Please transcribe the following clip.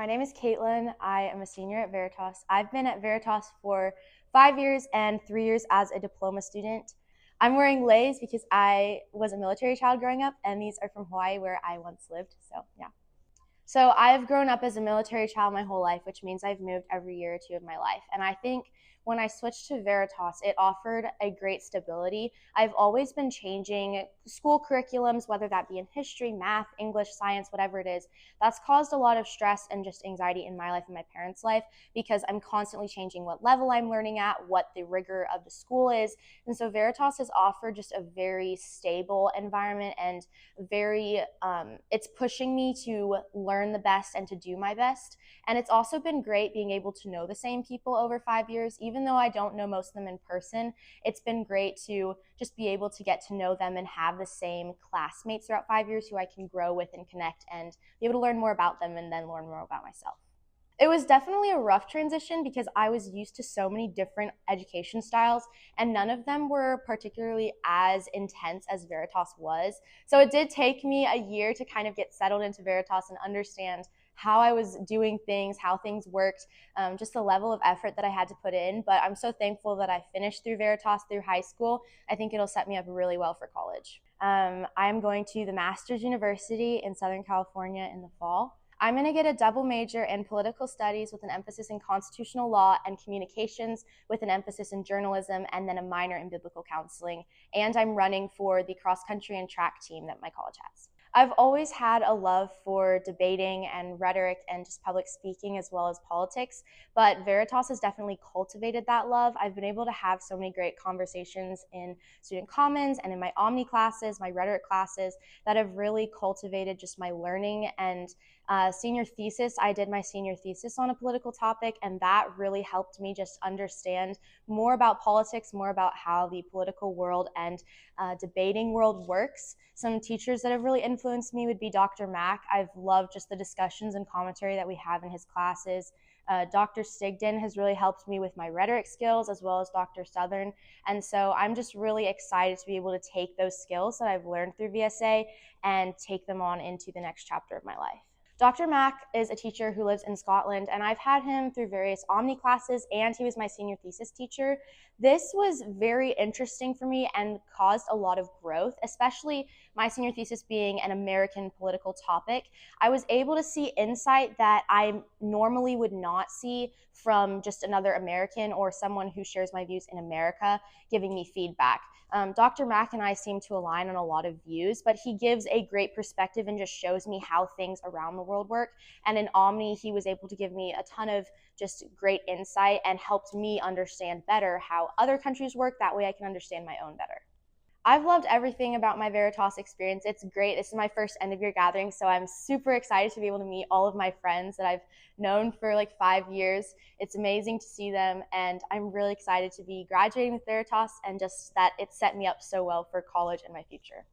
My name is Katelyn. I am a senior at Veritas. I've been at Veritas for 5 years and 3 years as a diploma student. I'm wearing leis because I was a military child growing up, and these are from Hawaii where I once lived. So, yeah. So I've grown up as a military child my whole life, which means I've moved every year or two of my life. And I think when I switched to Veritas, it offered a great stability. I've always been changing school curriculums, whether that be in history, math, English, science, whatever it is. That's caused a lot of stress and just anxiety in my life and my parents' life because I'm constantly changing what level I'm learning at, what the rigor of the school is. And so Veritas has offered just a very stable environment and it's pushing me to learn the best and to do my best. And it's also been great being able to know the same people over 5 years. Even though I don't know most of them in person, it's been great to just be able to get to know them and have the same classmates throughout 5 years who I can grow with and connect and be able to learn more about them and then learn more about myself. It was definitely a rough transition because I was used to so many different education styles, and none of them were particularly as intense as Veritas was. So it did take me a year to kind of get settled into Veritas and understand how I was doing things, how things worked, just the level of effort that I had to put in. But I'm so thankful that I finished through Veritas through high school. I think it'll set me up really well for college. I'm going to the Master's University in Southern California in the fall. I'm going to get a double major in political studies with an emphasis in constitutional law and communications with an emphasis in journalism, and then a minor in biblical counseling. And I'm running for the cross country and track team that my college has. I've always had a love for debating and rhetoric and just public speaking as well as politics, but Veritas has definitely cultivated that love. I've been able to have so many great conversations in student commons and in my Omni classes, my rhetoric classes, that have really cultivated just my learning. And senior thesis, I did my senior thesis on a political topic, and that really helped me just understand more about politics, more about how the political world and debating world works. Some teachers that have really influenced me would be Dr. Mack. I've loved just the discussions and commentary that we have in his classes. Dr. Stigdon has really helped me with my rhetoric skills, as well as Dr. Southern. And so I'm just really excited to be able to take those skills that I've learned through VSA and take them on into the next chapter of my life. Dr. Mack is a teacher who lives in Scotland, and I've had him through various Omni classes, and he was my senior thesis teacher. This was very interesting for me and caused a lot of growth, especially my senior thesis being an American political topic. I was able to see insight that I normally would not see from just another American or someone who shares my views in America giving me feedback. Dr. Mack and I seem to align on a lot of views, but he gives a great perspective and just shows me how things around the world work. And in Omni, he was able to give me a ton of just great insight and helped me understand better how other countries work. That way I can understand my own better. I've loved everything about my Veritas experience. It's great. This is my first end of year gathering, so I'm super excited to be able to meet all of my friends that I've known for like 5 years. It's amazing to see them, and I'm really excited to be graduating with Veritas and just that it set me up so well for college and my future.